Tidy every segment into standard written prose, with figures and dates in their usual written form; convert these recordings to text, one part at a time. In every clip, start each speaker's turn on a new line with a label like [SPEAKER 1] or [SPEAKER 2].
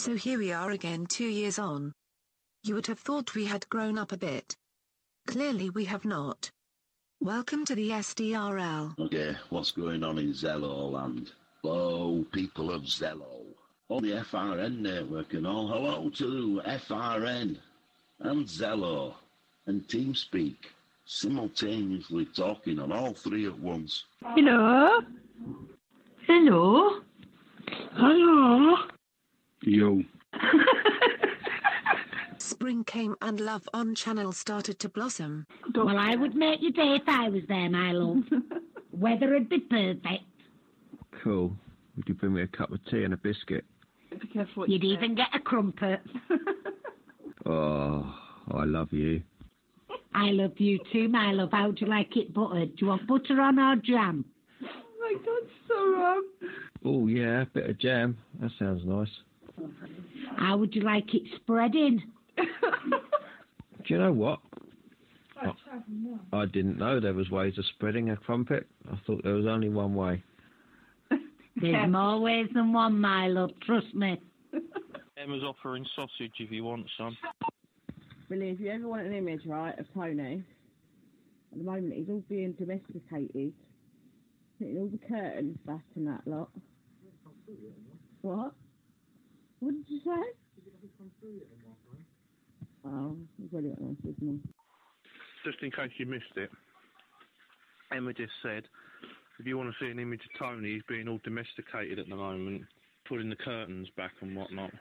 [SPEAKER 1] So here we are again 2 years on. You would have thought we had grown up a bit. Clearly we have not. Welcome to the SDRL.
[SPEAKER 2] Okay, what's going on in Zello land? Hello, people of Zello. On the FRN network and all, hello to FRN and Zello and TeamSpeak, simultaneously talking on all three at once.
[SPEAKER 3] Hello? Hello? Hello?
[SPEAKER 4] Yo.
[SPEAKER 1] Spring came and love on channel started to blossom.
[SPEAKER 5] Well, I would make your day if I was there, my love. Weather would be perfect.
[SPEAKER 4] Cool. Would you bring me a cup of tea and a biscuit?
[SPEAKER 3] Be careful what
[SPEAKER 5] You'd
[SPEAKER 3] you
[SPEAKER 5] even get a crumpet.
[SPEAKER 4] Oh, I love you.
[SPEAKER 5] I love you too, my love. How do you like it buttered? Do you want butter on or jam?
[SPEAKER 3] Oh my God, so wrong.
[SPEAKER 4] Oh, yeah, a bit of jam. That sounds nice.
[SPEAKER 5] How would you like it spreading?
[SPEAKER 4] Do you know what? I didn't know there was ways of spreading a crumpet. I thought there was only one way.
[SPEAKER 5] There's more ways than one, my love. Trust me.
[SPEAKER 6] Emma's offering sausage if you want some.
[SPEAKER 7] Billy, if you ever want an image, right, of Tony, at the moment he's all being domesticated. Putting all the curtains back and that lot. What? What did you say? Oh, he's already got one, isn't he?
[SPEAKER 6] Just in case you missed it, Emma just said, if you want to see an image of Tony, he's being all domesticated at the moment, putting the curtains back and whatnot.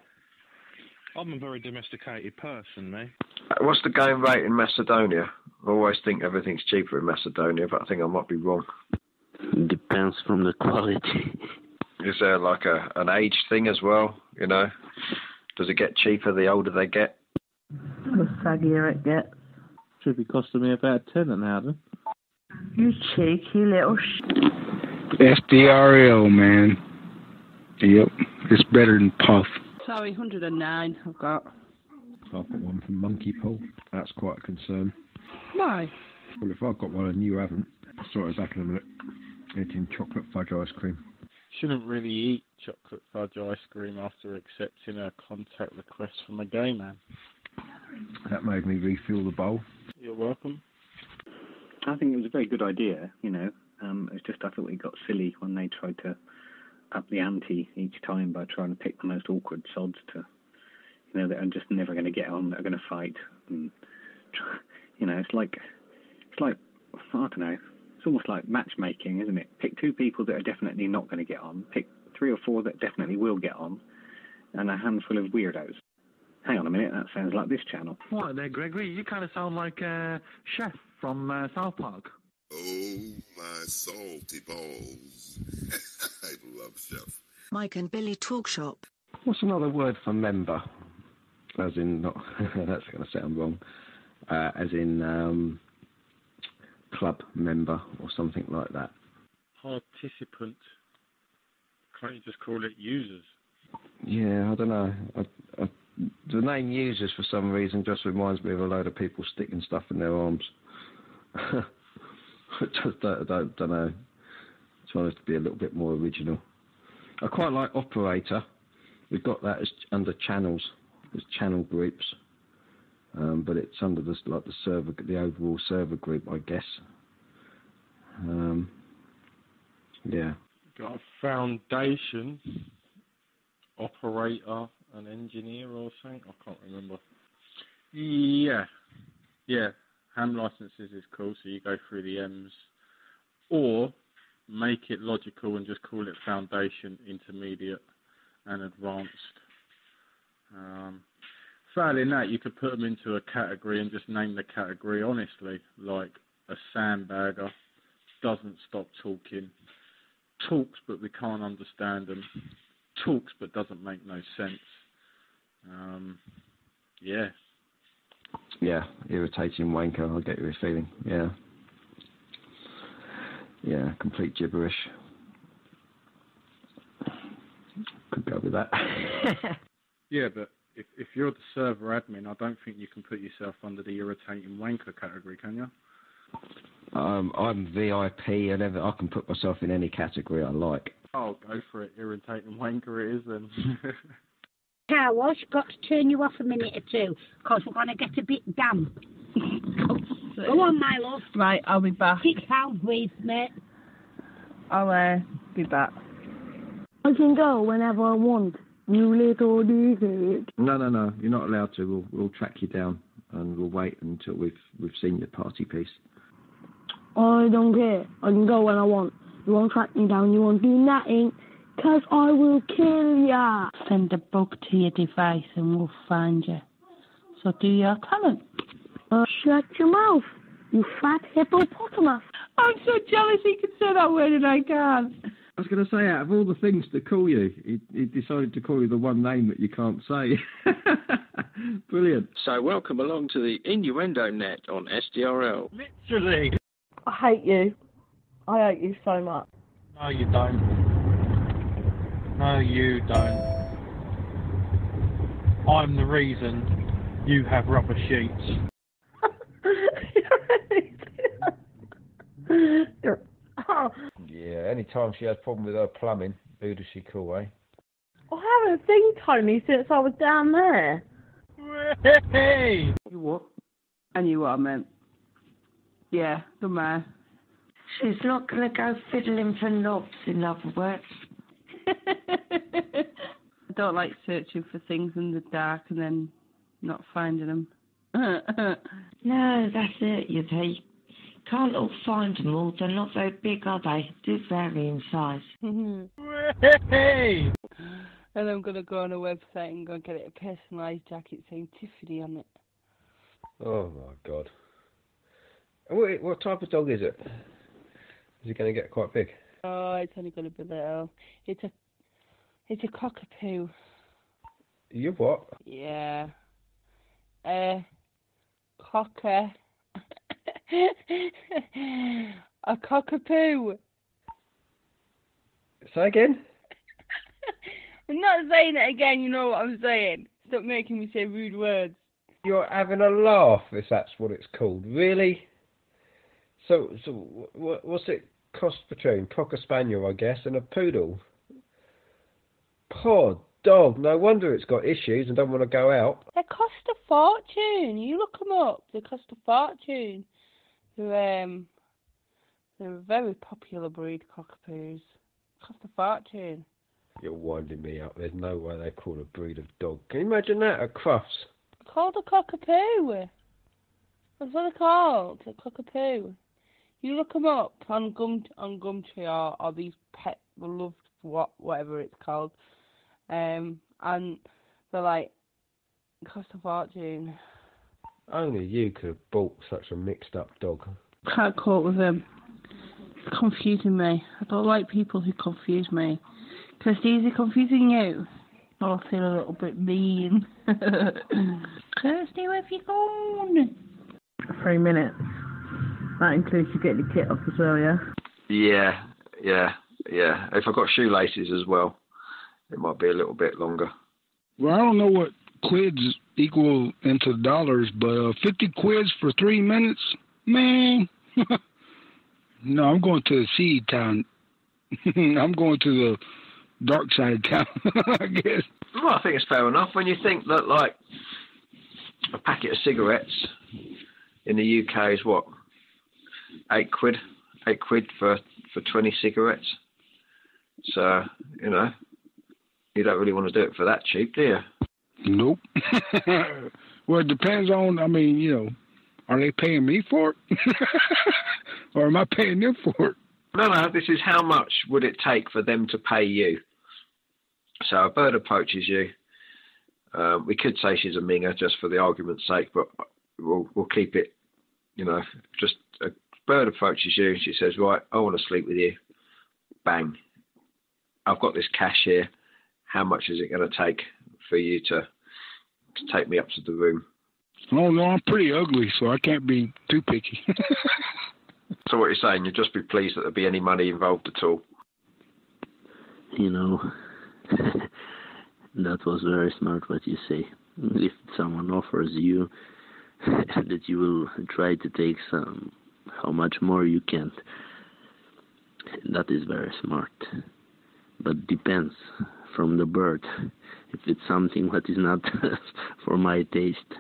[SPEAKER 6] I'm a very domesticated person, me.
[SPEAKER 8] What's the going rate in Macedonia? I always think everything's cheaper in Macedonia, but I think I might be wrong.
[SPEAKER 9] Depends from the quality.
[SPEAKER 8] Is there like an age thing as well, you know? Does it get cheaper the older they get?
[SPEAKER 7] The saggier it gets.
[SPEAKER 9] Should be costing me about a tenner now, then.
[SPEAKER 7] You cheeky little
[SPEAKER 4] SDRL, man. Yep, it's better than Puff.
[SPEAKER 7] Sorry, 109 I've got.
[SPEAKER 4] I've got one from Monkey Paw. That's quite a concern.
[SPEAKER 7] Why?
[SPEAKER 4] Well, if I've got one and you haven't, sorry, back in a minute. Eating chocolate fudge ice cream.
[SPEAKER 6] Shouldn't really eat chocolate fudge ice cream after accepting a contact request from a gay man.
[SPEAKER 4] That made me refill the bowl.
[SPEAKER 6] You're welcome.
[SPEAKER 10] I think it was a very good idea, you know. It's just I thought it got silly when they tried to up the ante each time by trying to pick the most awkward sods to, you know, that are just never going to get on, that are going to fight. And, you know, it's like, I don't know, it's almost like matchmaking, isn't it? Pick two people that are definitely not going to get on, pick 3 or 4 that definitely will get on, and a handful of weirdos. Hang on a minute, that sounds like this channel.
[SPEAKER 11] What there, Gregory? You kind of sound like Chef from South Park.
[SPEAKER 12] Oh, my salty balls. I love Chef.
[SPEAKER 1] Mike and Billy Talk Shop.
[SPEAKER 4] What's another word for member? As in, not, that's going to sound wrong. As in club member or something like that.
[SPEAKER 6] Participant. Can't you just call it users?
[SPEAKER 4] Yeah, I don't know. The name users, for some reason, just reminds me of a load of people sticking stuff in their arms. I just don't know. Trying to be a little bit more original. I quite like operator. We've got that as under channels, as channel groups, but it's under the server, the overall server group, I guess. Yeah.
[SPEAKER 6] Got a foundation, operator, an engineer or something. I can't remember. Yeah. Ham licenses is cool, so you go through the M's. Or make it logical and just call it foundation, intermediate, and advanced. Failing that, you could put them into a category and just name the category honestly, like a sandbagger, doesn't stop talking, talks but we can't understand them, talks but doesn't make no sense. Yeah.
[SPEAKER 4] Yeah, irritating wanker, I get your feeling, yeah. Yeah, complete gibberish. Could go with that.
[SPEAKER 6] Yeah, but if you're the server admin, I don't think you can put yourself under the irritating wanker category, can you?
[SPEAKER 4] I'm VIP and I can put myself in any category I like.
[SPEAKER 6] Oh, go for it. Irritating wanker it is then.
[SPEAKER 5] Car wash, got to turn you off a minute or two, because we're going to get a bit damp. Go on, my love.
[SPEAKER 7] Right, I'll be back.
[SPEAKER 5] Sit down, please, mate.
[SPEAKER 7] I'll be back.
[SPEAKER 13] I can go whenever I want. You little dickhead.
[SPEAKER 4] No. You're not allowed to. We'll track you down, and we'll wait until we've seen your party piece.
[SPEAKER 13] I don't care. I can go when I want. You won't track me down. You won't do nothing, 'cause I will kill ya.
[SPEAKER 5] Send a bug to your device and we'll find you. So do your comment.
[SPEAKER 13] Shut your mouth, you fat hippopotamus.
[SPEAKER 7] I'm so jealous he can say that word and I can't.
[SPEAKER 4] I was going to say, out of all the things to call you, he decided to call you the one name that you can't say. Brilliant.
[SPEAKER 8] So welcome along to the Innuendo Net on SDRL.
[SPEAKER 6] Literally.
[SPEAKER 13] I hate you. I hate you so much.
[SPEAKER 6] No, you don't. No, you don't. I'm the reason you have rubber sheets.
[SPEAKER 4] Yeah, any time she has a problem with her plumbing, who does she call, eh?
[SPEAKER 13] I haven't seen Tony since I was down there.
[SPEAKER 6] Hey!
[SPEAKER 7] You what? I knew what I meant. Yeah, the man.
[SPEAKER 5] She's not going to go fiddling for knobs, in other words.
[SPEAKER 7] I don't like searching for things in the dark and then not finding them.
[SPEAKER 5] No, that's it, you see. Can't all find them all. They're not very big, are they? Do vary in size.
[SPEAKER 6] Hey!
[SPEAKER 7] And I'm going to go on a website and go and get it a personalised jacket saying Tiffany on it.
[SPEAKER 4] Oh, my God. What type of dog is it? Is it going to get quite big?
[SPEAKER 7] Oh, it's only going to be little. It's a cockapoo.
[SPEAKER 4] You what?
[SPEAKER 7] Yeah. Cocker. A cockapoo.
[SPEAKER 4] Say again?
[SPEAKER 7] I'm not saying it again, you know what I'm saying. Stop making me say rude words.
[SPEAKER 4] You're having a laugh, if that's what it's called. Really? So what's it cost between Cocker Spaniel, I guess, and a poodle? Poor dog. No wonder it's got issues and don't want to go out.
[SPEAKER 7] They cost a fortune. You look them up. They cost a fortune. They're a very popular breed, cockapoos. Cost a fortune.
[SPEAKER 4] You're winding me up. There's no way they call a breed of dog. Can you imagine that at Crufts?
[SPEAKER 7] Called a cockapoo. That's what they're called. A cockapoo. You look them up on Gumtree or these pet beloved whatever it's called, and they're like cost a fortune.
[SPEAKER 4] Only you could have bought such a mixed up dog.
[SPEAKER 7] Can't cope with him. It's confusing me. I don't like people who confuse me. Because is he confusing you? I feel a little bit mean. Kirsty, where have you gone? 3 minutes. That includes you getting the kit off as well, yeah?
[SPEAKER 8] Yeah. If I got shoelaces as well, it might be a little bit longer.
[SPEAKER 14] Well, I don't know what quids equal into dollars, but 50 quids for 3 minutes? Man. No, I'm going to the seed town. I'm going to the dark side of town, I guess.
[SPEAKER 8] Well, I think it's fair enough. When you think that, like, a packet of cigarettes in the UK is what? 8 quid? 8 quid for 20 cigarettes. So, you know, you don't really want to do it for that cheap, do you?
[SPEAKER 14] Nope. Well, it depends on, I mean, you know, are they paying me for it? Or am I paying them for it?
[SPEAKER 8] No, this is how much would it take for them to pay you. So a bird approaches you. We could say she's a minger just for the argument's sake, but we'll keep it, you know, just a bird approaches you. She says, right, I want to sleep with you. Bang. I've got this cash here. How much is it going to take for you to take me up to the room?
[SPEAKER 14] Oh, no, I'm pretty ugly, so I can't be too picky.
[SPEAKER 8] So what you're saying, you'd just be pleased that there'd be any money involved at all?
[SPEAKER 9] You know, that was very smart what you say. If someone offers you that you will try to take some, how much more you can't. That is very smart. But depends from the bird if it's something that is not for my taste.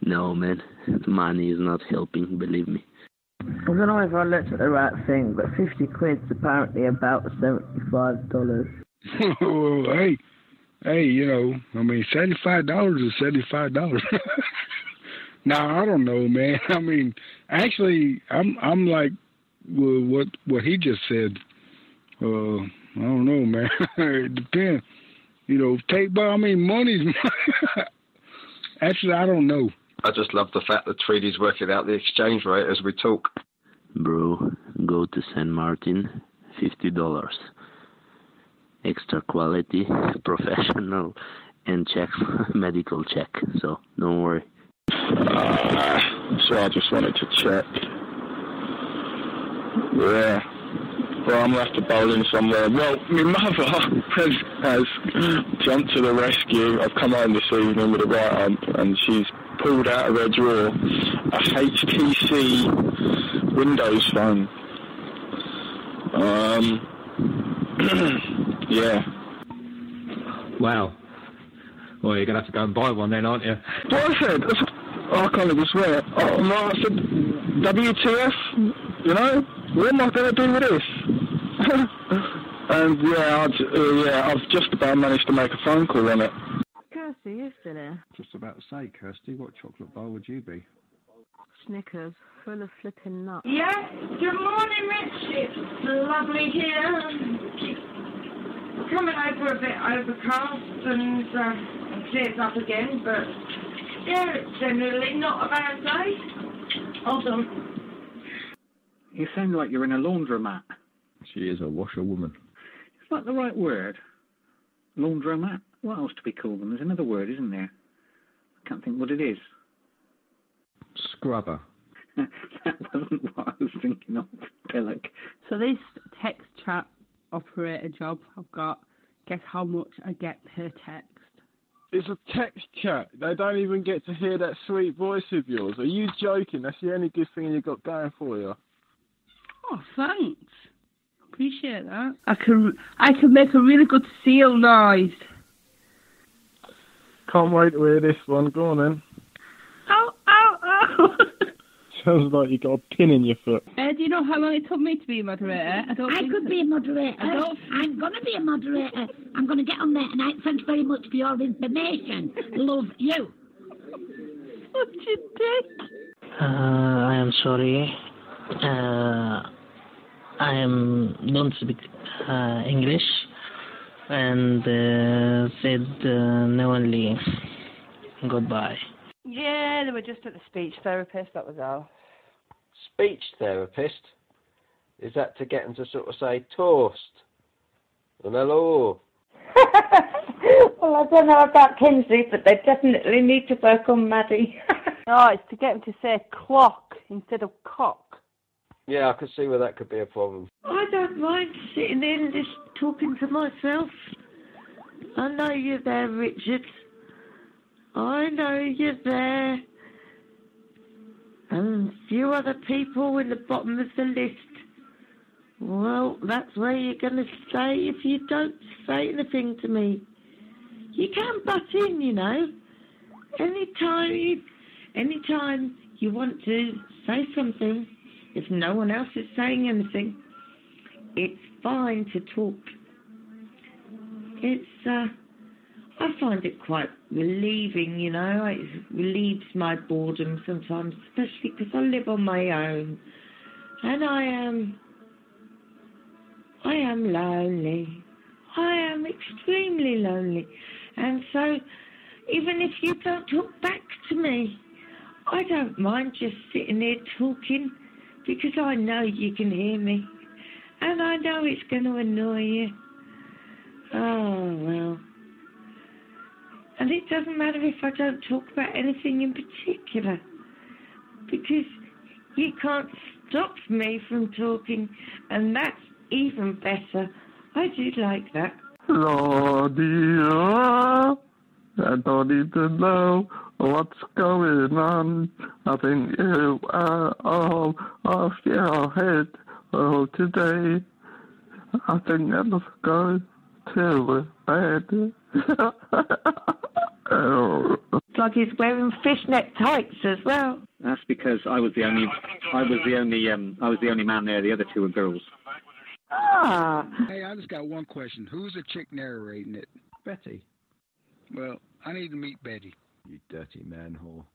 [SPEAKER 9] No, man, money is not helping, believe me.
[SPEAKER 3] I don't know if I looked at the right thing, but 50 quid's apparently about $75.
[SPEAKER 14] Well, hey, you know, I mean, $75 is $75. Now, I don't know, man. I mean, actually, I'm like what he just said. I don't know, man. It depends. You know, but I mean, money's money. Actually, I don't know.
[SPEAKER 8] I just love the fact that Tweedy's working out the exchange rate as we talk.
[SPEAKER 9] Bro, go to San Martin, $50. Extra quality, professional, and medical check. So don't worry.
[SPEAKER 6] So I just wanted to check. Yeah. Well, I'm going to have to bowl in somewhere. Well, my mother has jumped to the rescue. I've come home this evening with a right hump, and she's pulled out of her drawer a HTC Windows phone. Yeah.
[SPEAKER 15] Wow. Well, you're going to have to go and buy one then, aren't you?
[SPEAKER 6] What I said? I can't even swear. Oh, no, I said, WTF? You know? What am I going to do with this? And I've just about managed to make a phone call on it.
[SPEAKER 3] Kirsty, you still there?
[SPEAKER 4] Just about to say, Kirsty, what chocolate bar would you be?
[SPEAKER 3] Snickers, full of flipping nuts.
[SPEAKER 16] Yes, good morning, Rich. It's lovely here. Coming over a bit overcast and clears up again, but yeah, it's generally not a bad day. Hold on.
[SPEAKER 10] You sound like you're in a laundromat.
[SPEAKER 4] She is a washerwoman.
[SPEAKER 10] Is that the right word? Laundromat? What else do we call them? There's another word, isn't there? I can't think what it is.
[SPEAKER 4] Scrubber.
[SPEAKER 10] That wasn't what I was thinking of, Pillock.
[SPEAKER 7] So this text chat operator job I've got, guess how much I get per text?
[SPEAKER 6] It's a text chat. They don't even get to hear that sweet voice of yours. Are you joking? That's the only good thing you got going for you.
[SPEAKER 7] Oh, thanks. Appreciate that. I can make a really good seal noise.
[SPEAKER 6] Can't wait to hear this one. Go on then.
[SPEAKER 7] Ow, ow, ow.
[SPEAKER 6] Sounds like you got a pin in your foot.
[SPEAKER 7] Do you know how long it took me to be a moderator?
[SPEAKER 5] I could be a moderator. I'm going to be a moderator. I'm going to get on there tonight. Thanks very much for your information. Love you.
[SPEAKER 7] What you dick?
[SPEAKER 17] I am sorry. I don't speak English and said no only goodbye.
[SPEAKER 3] Yeah, they were just at the speech therapist, that was all.
[SPEAKER 8] Speech therapist? Is that to get them to sort of say toast and hello?
[SPEAKER 3] Well, I don't know about Kenzie, but they definitely need to work on Maddie. No, it's to get them to say clock instead of cock.
[SPEAKER 8] Yeah, I could see where that could be a problem.
[SPEAKER 3] I don't mind sitting there and just talking to myself. I know you're there, Richard. I know you're there. And a few other people in the bottom of the list. Well, that's where you're going to stay if you don't say anything to me. You can butt in, you know. Anytime you want to say something, if no one else is saying anything, it's fine to talk. I find it quite relieving, you know. It relieves my boredom sometimes, especially because I live on my own. And I am lonely. I am extremely lonely. And so, even if you don't talk back to me, I don't mind just sitting there talking, because I know you can hear me. And I know it's going to annoy you. Oh, well. And it doesn't matter if I don't talk about anything in particular, because you can't stop me from talking, and that's even better. I do like that.
[SPEAKER 6] Claudia, I don't need to know what's going on. I think you are all off your head today. I think I must go
[SPEAKER 13] terribly bad. It's like he's wearing fishnet tights as well.
[SPEAKER 10] That's because I was the only man there. The other two were girls.
[SPEAKER 13] Ah.
[SPEAKER 14] Hey, I just got one question. Who's the chick narrating it?
[SPEAKER 4] Betty.
[SPEAKER 14] Well, I need to meet Betty.
[SPEAKER 4] You dirty man whore.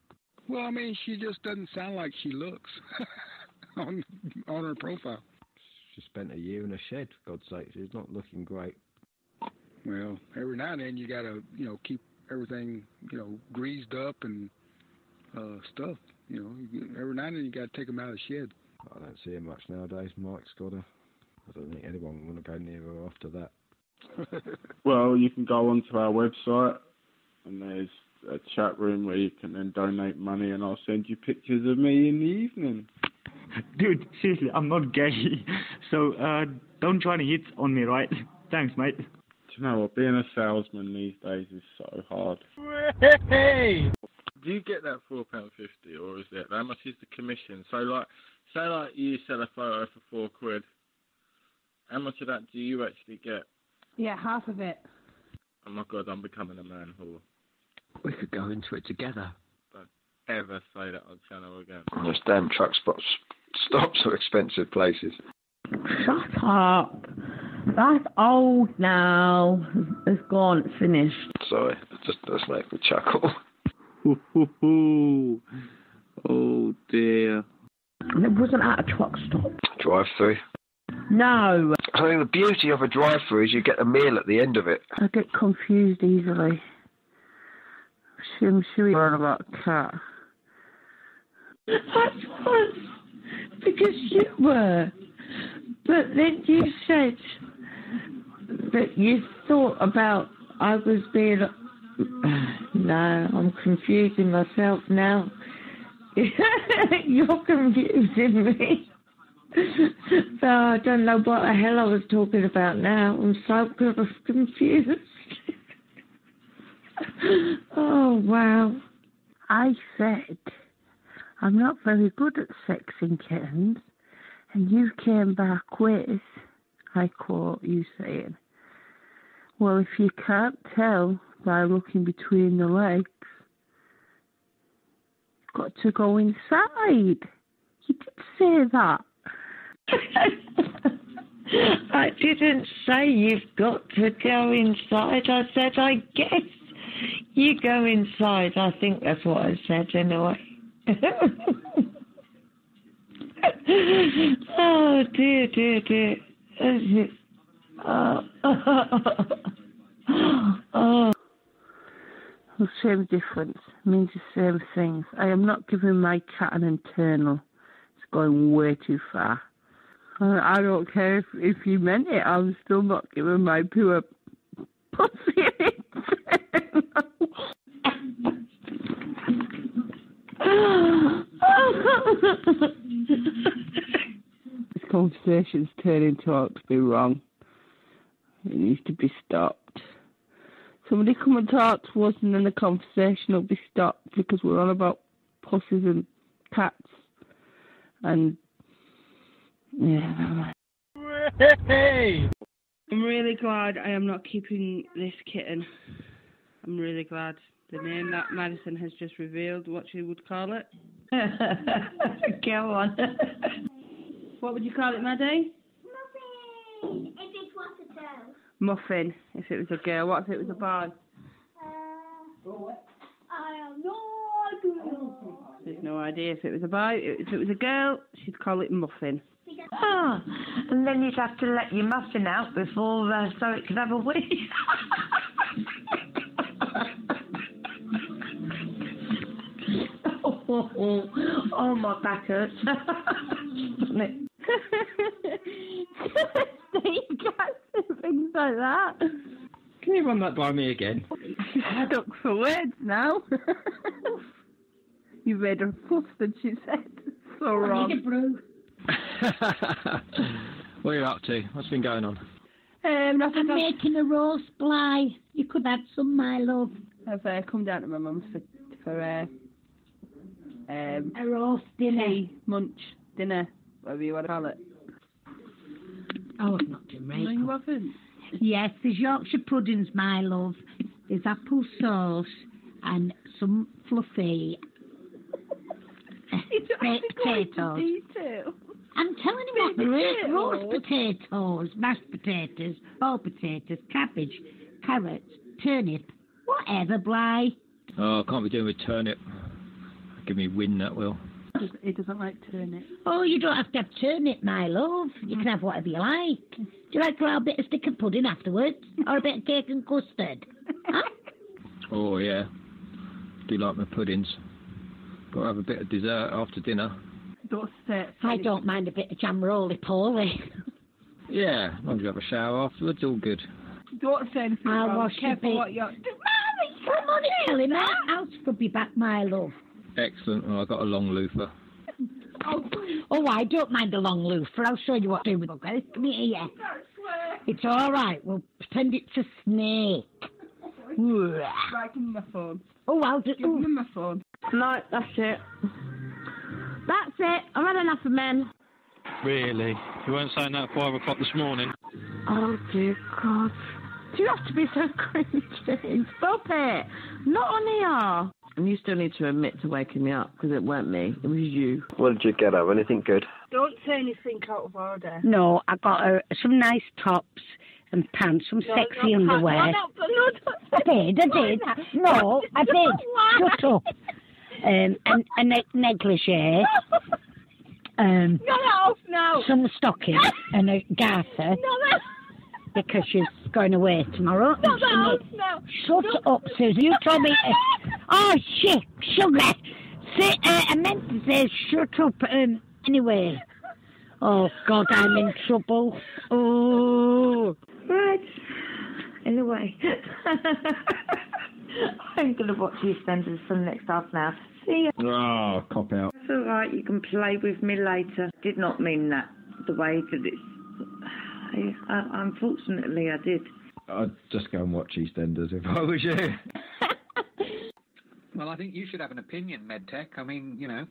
[SPEAKER 14] Well, I mean, she just doesn't sound like she looks on her profile.
[SPEAKER 4] She spent a year in a shed, for God's sake. She's not looking great.
[SPEAKER 14] Well, every now and then you gotta, keep everything, greased up and stuff. Every now and then you gotta take them out of the shed.
[SPEAKER 4] I don't see her much nowadays. Mike's got her. I don't think anyone will want to go near her after that.
[SPEAKER 6] Well, you can go onto our website, and there's a chat room where you can then donate money, and I'll send you pictures of me in the evening.
[SPEAKER 18] Dude, seriously, I'm not gay, so don't try to hit on me, right? Thanks, mate.
[SPEAKER 6] Do you know what? Being a salesman these days is so hard. Hey! Do you get that £4.50, or is it? How much is the commission? So, say you sell a photo for £4. How much of that do you actually get?
[SPEAKER 7] Yeah, half of it.
[SPEAKER 6] Oh my God, I'm becoming a man whore.
[SPEAKER 4] We could go into it together.
[SPEAKER 6] Don't ever say that on channel again.
[SPEAKER 8] Those damn truck stops are expensive places.
[SPEAKER 3] Shut up. That's old now. It's gone. It's finished.
[SPEAKER 8] Sorry, just make me chuckle.
[SPEAKER 18] Oh dear.
[SPEAKER 3] And it wasn't at a truck stop.
[SPEAKER 8] Drive-through.
[SPEAKER 3] No.
[SPEAKER 8] I think the beauty of a drive-through is you get a meal at the end of it.
[SPEAKER 7] I get confused easily. I'm sure you're on about a cat.
[SPEAKER 3] That was because you were. But then you said that you thought about I was being... No, I'm confusing myself now. You're confusing me. So I don't know what the hell I was talking about now. I'm so confused. Oh, wow.
[SPEAKER 7] I said, I'm not very good at sexing kittens, and you came back with, I quote you saying, well, if you can't tell by looking between the legs, you've got to go inside. You did say that.
[SPEAKER 3] I didn't say you've got to go inside. I said, I guess you go inside. I think that's what I said anyway. Oh, dear, dear, dear. Oh.
[SPEAKER 7] The same difference means the same things. I am not giving my cat an internal. It's going way too far. I don't care if you meant it. I'm still not giving my pure pussy an internal. This conversation's turning out to be wrong. It needs to be stopped. Somebody come and talk to us, and then the conversation will be stopped because we're on about pussies and cats. And yeah.
[SPEAKER 6] Hey!
[SPEAKER 7] I'm really glad I am not keeping this kitten. I'm really glad. The name that Madison has just revealed, what she would call it.
[SPEAKER 3] Go on.
[SPEAKER 7] What would you call it, Maddie?
[SPEAKER 5] Muffin! If it was a girl.
[SPEAKER 7] Muffin, if it was a girl. What if it was a boy?
[SPEAKER 5] I have no idea.
[SPEAKER 7] There's no idea. If it was a boy, if it was a girl, she'd call it Muffin.
[SPEAKER 3] Ah, and then you'd have to let your muffin out before so it could have a wee. Oh, my back hurts.
[SPEAKER 7] You can't say things like that.
[SPEAKER 15] Can you run that by me again?
[SPEAKER 7] I look for words now. You made her fuss and she said so wrong.
[SPEAKER 15] What are you up to? What's been going on?
[SPEAKER 5] I'm making a roast pie. You could have some, my love.
[SPEAKER 7] I've come down to my mum's for a
[SPEAKER 5] roast dinner.
[SPEAKER 7] Tea, munch, dinner, whatever you want to call it.
[SPEAKER 5] Oh, I've not done right.
[SPEAKER 7] No, you haven't.
[SPEAKER 5] Yes, there's Yorkshire puddings, my love. There's apple sauce and some fluffy baked potatoes. I'm telling you what there is. Roast potatoes, mashed potatoes, boiled potatoes, cabbage, carrots, turnip, whatever, Bly.
[SPEAKER 15] Oh, I can't be doing with turnip. Give me wind, that will.
[SPEAKER 7] He doesn't like turnip.
[SPEAKER 5] Oh, you don't have to have turnip, my love. You can have whatever you like. Do you like a little bit of stick of pudding afterwards? Or a bit of cake and custard? Huh?
[SPEAKER 15] Oh, yeah. Do like my puddings. Got to have a bit of dessert after dinner.
[SPEAKER 5] I don't mind a bit of jam roly-poly.
[SPEAKER 15] Yeah, as long as you have a shower afterwards, all good.
[SPEAKER 7] Don't say anything.
[SPEAKER 5] I'll wash your
[SPEAKER 7] Careful
[SPEAKER 5] feet.
[SPEAKER 7] what you're...
[SPEAKER 5] Come on, Ellie, man. I'll scrub you back, my love.
[SPEAKER 15] Excellent. Well, I've got a long loofah.
[SPEAKER 5] Oh, I don't mind a long loofah. I'll show you what to do with it. Okay? Come here. It's all right. We'll pretend it's a snake.
[SPEAKER 7] Right, give me my phone.
[SPEAKER 5] Oh, I'll do...
[SPEAKER 7] Give me my phone.
[SPEAKER 16] No, that's it. That's it. I've had enough of men.
[SPEAKER 6] Really? You weren't saying that at 5 o'clock this morning?
[SPEAKER 16] Oh, dear God. Do you have to be so cringy? Stop it. Not on here. And you still need to admit to waking me up, because it weren't me. It was you.
[SPEAKER 8] What did you get up? Anything good?
[SPEAKER 7] Don't say anything out of order.
[SPEAKER 5] No, I got her some nice tops and pants, some sexy underwear. I did. No, I did. Shut up. And a negligee. Some stockings and a garter. Because she's going away tomorrow. Shut up, Susan. You told me... Oh, shit, sugar. Say, I meant to say shut up. Anyway. Oh, God, I'm in trouble. Oh.
[SPEAKER 3] Right. Anyway. I'm going to watch EastEnders for the next half an hour. See ya.
[SPEAKER 4] Oh, cop out.
[SPEAKER 3] It's all right. You can play with me later. Did not mean that the way that it's... unfortunately, I did.
[SPEAKER 4] I'd just go and watch EastEnders if I was you.
[SPEAKER 19] Well, I think you should have an opinion, MedTech. I mean, you know,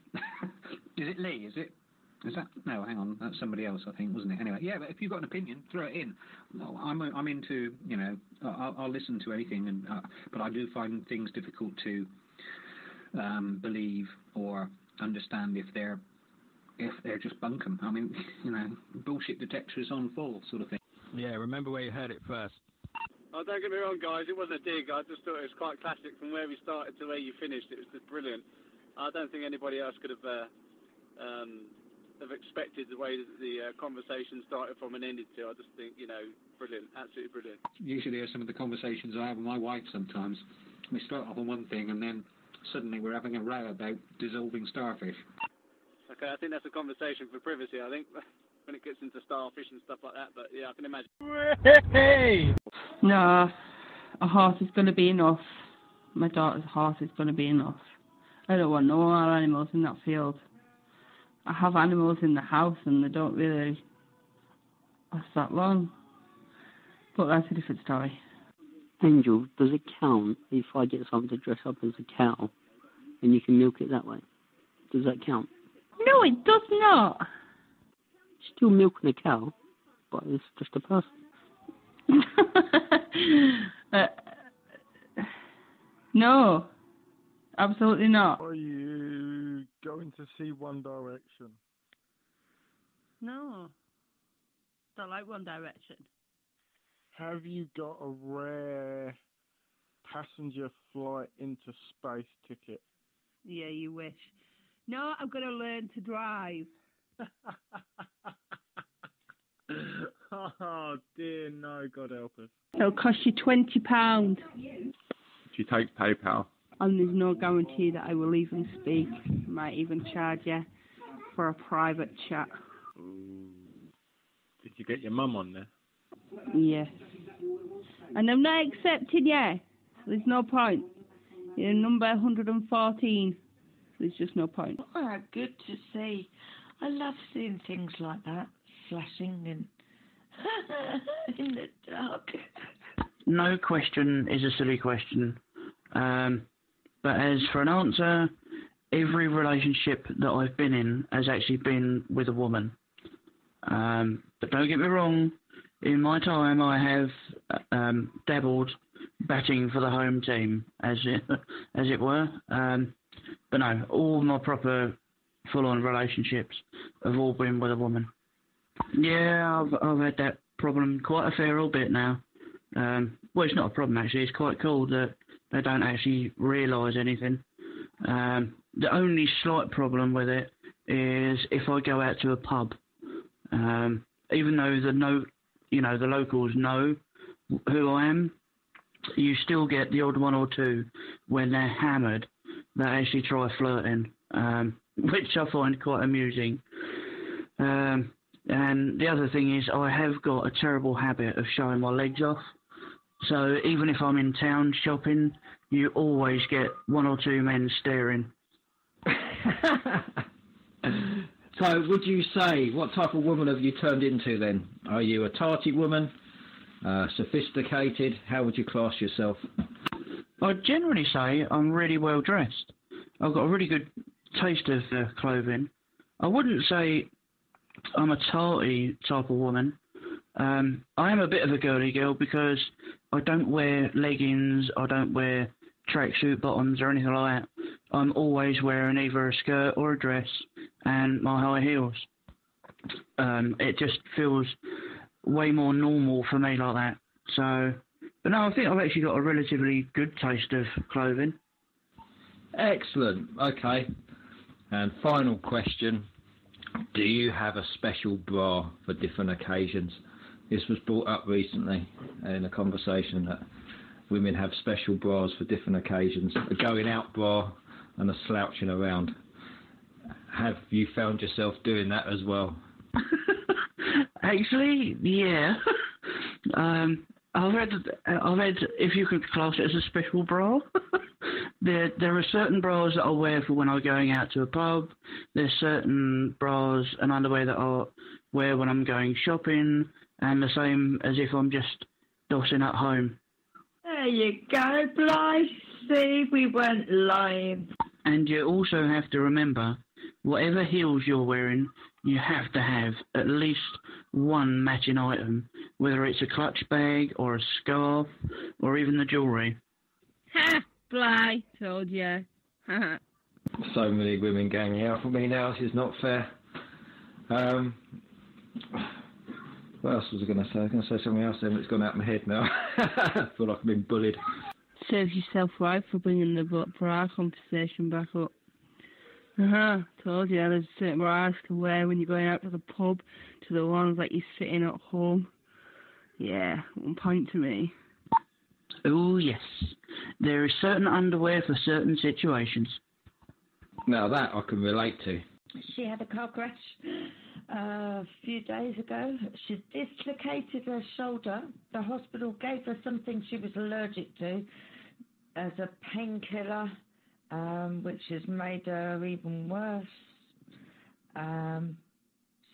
[SPEAKER 19] is it Lee? Is that? No, hang on, that's somebody else, I think, wasn't it? Anyway, yeah, but if you've got an opinion, throw it in. No, I'm into, you know, I'll listen to anything, and but I do find things difficult to believe or understand if they're just bunkum. I mean, you know, bullshit detector is on full, sort of thing.
[SPEAKER 15] Yeah, remember where you heard it first.
[SPEAKER 6] Oh, don't get me wrong, guys. It wasn't a dig. I just thought it was quite classic from where we started to where you finished. It was just brilliant. I don't think anybody else could have expected the way that the conversation started from and ended to. I just think, you know, brilliant, absolutely brilliant.
[SPEAKER 19] Usually are some of the conversations I have with my wife sometimes. We start off on one thing and then suddenly we're having a row about dissolving starfish.
[SPEAKER 6] Okay, I think that's a conversation for privacy, I think, when it gets into starfish and stuff like that, but yeah, I can imagine.
[SPEAKER 7] Hey! No, a horse is going to be enough. My daughter's horse is going to be enough. I don't want no more animals in that field. I have animals in the house and they don't really last that long. But that's a different story.
[SPEAKER 9] Angel, does it count if I get someone to dress up as a cow and you can milk it that way? Does that count?
[SPEAKER 7] No, it does not.
[SPEAKER 9] Still milking a cow, but it's just a person.
[SPEAKER 7] No, absolutely not.
[SPEAKER 20] Are you going to see One Direction?
[SPEAKER 7] No, don't like One Direction.
[SPEAKER 20] Have you got a rare passenger flight into space ticket?
[SPEAKER 7] Yeah, you wish. No, I'm going to learn to drive.
[SPEAKER 20] Oh dear, no, God help us.
[SPEAKER 7] It'll cost you £20.
[SPEAKER 6] Do you take PayPal?
[SPEAKER 7] And there's no guarantee that I will even speak. I might even charge you for a private chat.
[SPEAKER 6] Ooh. Did you get your mum on there?
[SPEAKER 7] Yes. And I'm not accepting you. So there's no point. You're number 114. So there's just no point.
[SPEAKER 3] Oh, good to see. I love seeing things like that, flashing and in the dark.
[SPEAKER 21] No question is a silly question. But as for an answer, every relationship that I've been in has actually been with a woman. But don't get me wrong, in my time, I have dabbled batting for the home team, as it were. But no, all my proper full-on relationships have all been with a woman. Yeah, I've had that problem quite a fair old bit now. Well, it's not a problem actually. It's quite cool that they don't actually realise anything. The only slight problem with it is if I go out to a pub, even though the locals know who I am, you still get the odd one or two when they're hammered that actually try flirting, which I find quite amusing. And the other thing is I have got a terrible habit of showing my legs off. So even if I'm in town shopping, you always get one or two men staring.
[SPEAKER 15] So would you say, what type of woman have you turned into then? Are you a tarty woman? Sophisticated? How would you class yourself?
[SPEAKER 21] I'd generally say I'm really well dressed. I've got a really good taste of clothing. I wouldn't say I'm a tarty type of woman. I am a bit of a girly girl because I don't wear leggings, I don't wear tracksuit bottoms or anything like that. I'm always wearing either a skirt or a dress and my high heels. It just feels way more normal for me like that. So, but no, I think I've actually got a relatively good taste of clothing.
[SPEAKER 15] Excellent. Okay. And final question. Do you have a special bra for different occasions? This was brought up recently in a conversation that women have special bras for different occasions. A going out bra and a slouching around. Have you found yourself doing that as well?
[SPEAKER 21] Actually, yeah. I've had, if you could class it as a special bra. There are certain bras that I wear for when I'm going out to a pub. There's certain bras and underwear that I wear when I'm going shopping, and the same as if I'm just dossing at home.
[SPEAKER 3] There you go, Blythe. See, we weren't lying.
[SPEAKER 21] And you also have to remember, whatever heels you're wearing, you have to have at least one matching item, whether it's a clutch bag or a scarf or even the jewellery.
[SPEAKER 16] Ha! Bly, told you.
[SPEAKER 15] So many women ganging out for me now. This is not fair. What else was I going to say? I was going to say something else then, but it's gone out of my head now. I feel like I've been bullied.
[SPEAKER 16] Serves yourself right for bringing the bra conversation back up. Told you there's certain bras to wear when you're going out to the pub to the ones that you're sitting at home. Yeah, 1 point to me.
[SPEAKER 21] Oh yes, there is certain underwear for certain situations.
[SPEAKER 15] Now that I can relate to.
[SPEAKER 3] She had a car crash a few days ago. She dislocated her shoulder. The hospital gave her something she was allergic to as a painkiller, which has made her even worse.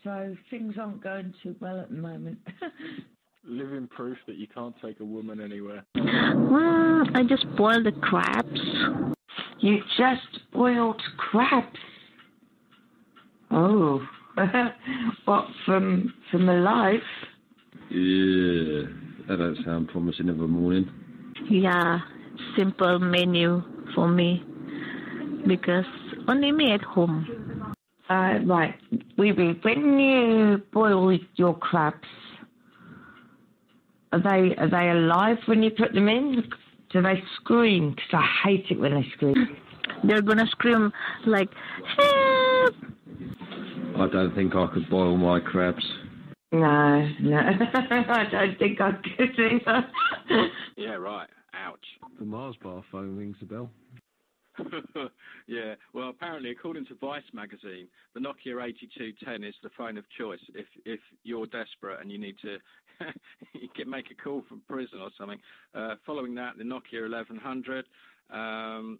[SPEAKER 3] So things aren't going too well at the moment.
[SPEAKER 20] Living proof that you can't take a woman anywhere.
[SPEAKER 13] I just boiled the crabs.
[SPEAKER 3] You just boiled crabs? Oh. What, from alive?
[SPEAKER 4] Yeah, that don't sound promising of a morning.
[SPEAKER 13] Yeah, simple menu for me because only me at home.
[SPEAKER 3] Right. When you boil your crabs, are they alive when you put them in? Do they scream? Because I hate it when they scream.
[SPEAKER 13] They're gonna scream like, help!
[SPEAKER 4] I don't think I could boil my crabs.
[SPEAKER 3] No. I don't think I could either.
[SPEAKER 6] Yeah, right. Ouch.
[SPEAKER 4] The Mars bar phone rings a bell.
[SPEAKER 6] Yeah, well, apparently, according to Vice magazine, the Nokia 8210 is the phone of choice if you're desperate and you need to make a call from prison or something. Following that, the Nokia 1100, and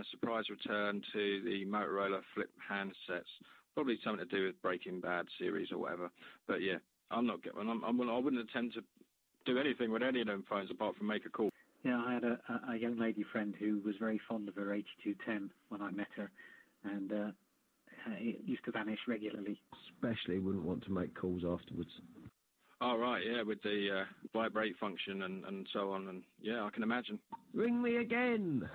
[SPEAKER 6] a surprise return to the Motorola flip handsets. Probably something to do with Breaking Bad series or whatever. But yeah, I wouldn't attempt to do anything with any of them phones apart from make a call.
[SPEAKER 10] Yeah, I had a young lady friend who was very fond of her 8210 when I met her, and it used to vanish regularly.
[SPEAKER 4] Especially wouldn't want to make calls afterwards.
[SPEAKER 2] Oh, right, yeah, with the vibrate function and so on, and yeah, I can imagine.
[SPEAKER 22] Ring me again.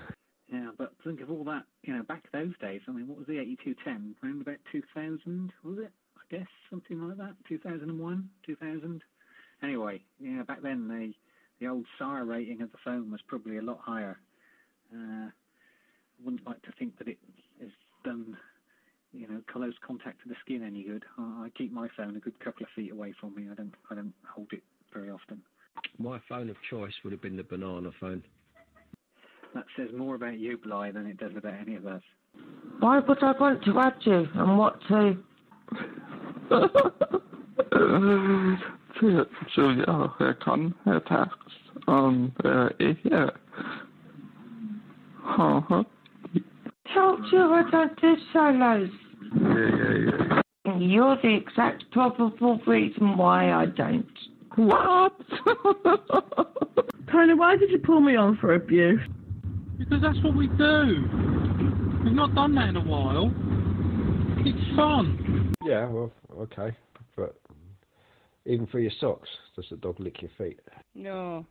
[SPEAKER 19] Yeah, but think of all that, back those days. I mean, what was the 8210? Around about 2000, was it? I guess, something like that. 2001, 2000. Anyway, yeah, back then the old SAR rating of the phone was probably a lot higher. I wouldn't like to think that it has done, close contact to the skin any good. I keep my phone a good couple of feet away from me. I don't hold it very often.
[SPEAKER 22] My phone of choice would have been the banana phone.
[SPEAKER 19] That says more about you, Bly, than it does about any of us.
[SPEAKER 3] Why would I want to add you and what to...
[SPEAKER 20] Julia, jag kan text om er.
[SPEAKER 3] Told you I don't do solos.
[SPEAKER 20] Yeah.
[SPEAKER 3] You're the exact probable reason why I don't.
[SPEAKER 20] What?
[SPEAKER 7] Tony, why did you pull me on for abuse?
[SPEAKER 6] Because that's what we do. We've not done that in a while. It's fun.
[SPEAKER 4] Yeah, well, okay. But even for your socks, does the dog lick your feet?
[SPEAKER 16] No.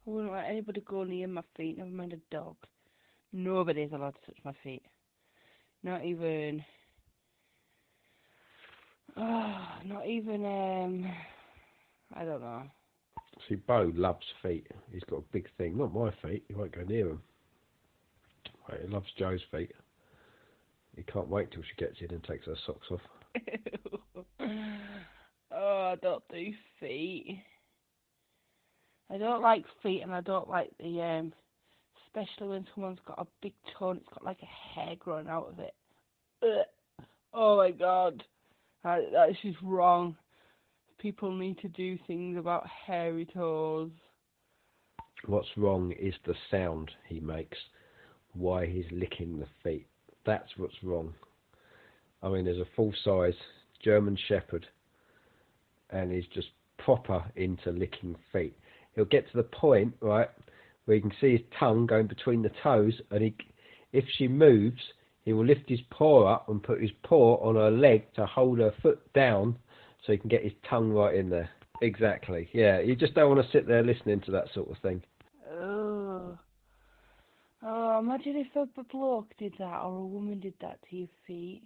[SPEAKER 16] I wouldn't let anybody go near my feet, never mind a dog. Nobody's allowed to touch my feet. Not even... I don't know.
[SPEAKER 4] See, Bo loves feet. He's got a big thing. Not my feet. He won't go near them. He loves Joe's feet. He can't wait till she gets in and takes her socks off.
[SPEAKER 16] I don't do feet. I don't like feet, and I don't like the, especially when someone's got a big toe and it's got like a hair growing out of it. Ugh. Oh my god. That is just wrong. People need to do things about hairy toes.
[SPEAKER 4] What's wrong is the sound he makes while he's licking the feet. That's what's wrong. I mean, there's a full-size German Shepherd, and he's just proper into licking feet. He'll get to the point, right, where you can see his tongue going between the toes, and if she moves, he will lift his paw up and put his paw on her leg to hold her foot down so he can get his tongue right in there. Exactly, yeah. You just don't want to sit there listening to that sort of thing.
[SPEAKER 16] Oh, imagine if a bloke did that or a woman did that to your feet.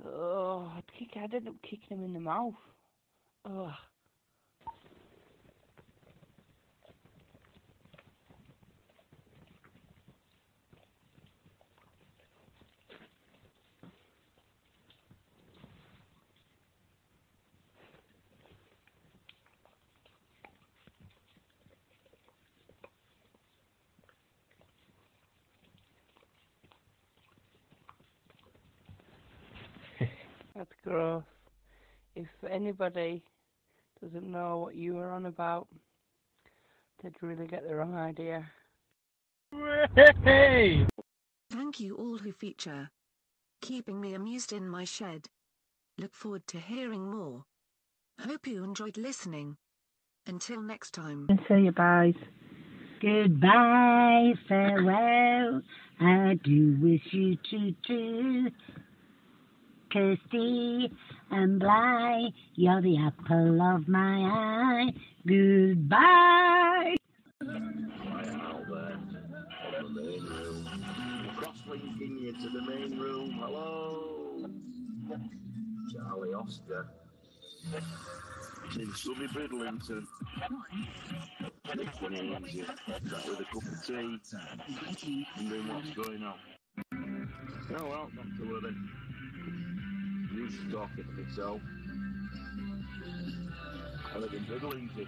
[SPEAKER 16] Oh, I'd end up kicking him in the mouth. Ugh. That's gross. If anybody doesn't know what you were on about, they'd really get the wrong idea.
[SPEAKER 1] Hey! Thank you all who feature. Keeping me amused in my shed. Look forward to hearing more. Hope you enjoyed listening. Until next time.
[SPEAKER 5] And say your byes. Goodbye, farewell. I do wish you to Kirsty and Bly, you're the apple of my eye. Goodbye.
[SPEAKER 23] Cross-linking you to the main room. Hello, Charlie Oscar. In sunny Bridlington. Taking it easy. Sat with a cup of tea. Wondering what's going on. Oh well, not to worry. Used to talking to myself. I live in Bridlington.